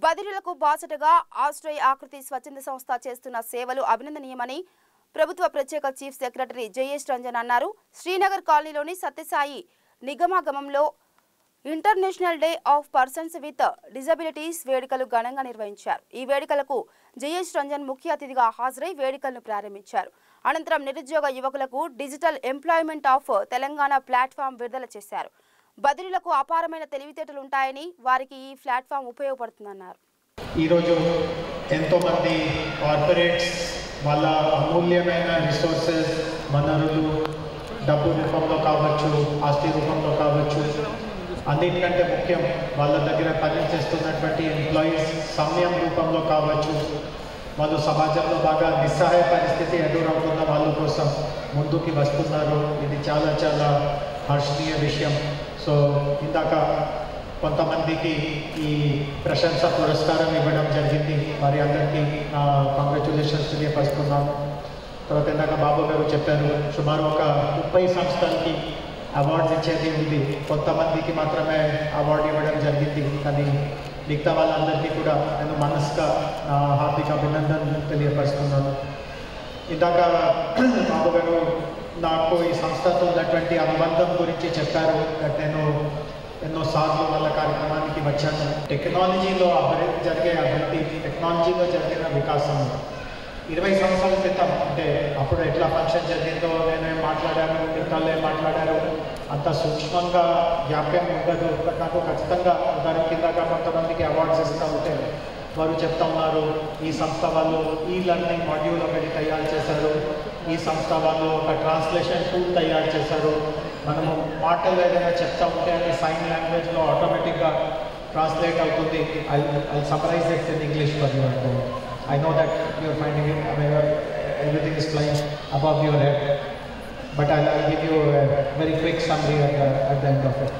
బదిలీలకు బాసటగా ఆశ్రయ ఆకృతి స్వచ్ఛంద సంస్థ చేస్తున్న సేవలు అభినందనీయమని ప్రభుత్వ ప్రత్యేక చీఫ్ సెక్రటరీ జయేష్ రంజన్ అన్నారు. శ్రీనగర్ కాలనీలోని సత్యసాయి నిగమాగమంలో international day of persons with disabilities వేడుకలు ఘనంగా నిర్వహించారు. ఈ వేడుకలకు జయేష్ రంజన్ ముఖ్య అతిథిగా హాజరై వేడుకలను ప్రారంభించారు. అనంతరం నిరుద్యోగ యువకులకు digital employment of Telangana platform విడుదల చేశారు. బదిలీలకు అపారమైన తెలివితేటలు ఉంటాయని వారికి ఈ ప్లాట్ఫామ్ ఉపయోగపడుతుందన్నారు. ఈరోజు ఎంతోమంది కార్పొరేట్స్ వాళ్ళ అమూల్యమైన రిసోర్సెస్ వనరులు డబ్బు రూపంలో కావచ్చు, ఆస్తి రూపంలో కావచ్చు, అన్నిటికంటే ముఖ్యం వాళ్ళ దగ్గర పనిచేస్తున్నటువంటి ఎంప్లాయీస్ సమయం రూపంలో కావచ్చు, వాళ్ళు సమాజంలో బాగా నిస్సహాయ పరిస్థితి ఎదురవుతున్న వాళ్ళ కోసం ముందుకు వస్తున్నారు. ఇది చాలా చాలా హర్షణీయ విషయం. సో ఇందాక కొంతమందికి ఈ ప్రశంస పురస్కారం ఇవ్వడం జరిగింది. వారి అందరికీ కంగ్రాచ్యులేషన్స్ తెలియపరుస్తున్నాను. తర్వాత ఇందాక బాబు గారు చెప్పారు, సుమారు ఒక 30 సంస్థలకి అవార్డ్స్ ఇచ్చేది ఉంది. కొంతమందికి మాత్రమే అవార్డు ఇవ్వడం జరిగింది. కానీ మిగతా వాళ్ళందరికీ కూడా నేను మనసుగా హార్దిక అభినందనలు తెలియపరుస్తున్నాను. ఇందాక బాబు గారు నాకు ఈ సంస్థతో ఉన్నటువంటి అనుబంధం గురించి చెప్పారు. నేను ఎన్నోసార్లు వాళ్ళ కార్యక్రమానికి వచ్చాను. టెక్నాలజీలో జరిగే అభివృద్ధి, టెక్నాలజీలో జరిగిన వికాసం 20 సంవత్సరాల క్రితం అంటే అప్పుడు ఎట్లా ఫంక్షన్ జరిగిందో నేనేం మాట్లాడాను, మిగతాలు ఏం మాట్లాడారు అంత సూక్ష్మంగా జ్ఞాప్యం ఉండదు నాకు. ఖచ్చితంగా దాని కింద కొంతమందికి అవార్డ్స్ ఇస్తూ ఉంటే వారు చెప్తా ఉన్నారు, ఈ సంస్థ వాళ్ళు ఈ లెర్నింగ్ మాడ్యూల్ ఒకటి తయారు చేశారు, ఈ సంస్థ వాళ్ళు ఒక ట్రాన్స్లేషన్ టూల్ తయారు చేశారు. మనము మాటలు ఏదైనా చెప్తా ఉంటే అది సైన్ లాంగ్వేజ్లో ఆటోమేటిక్గా ట్రాన్స్లేట్ అవుతుంది. I summarise it in English for you. I know that you are finding it, everything is flying above your head, but I'll give you a very quick summary at the end of it.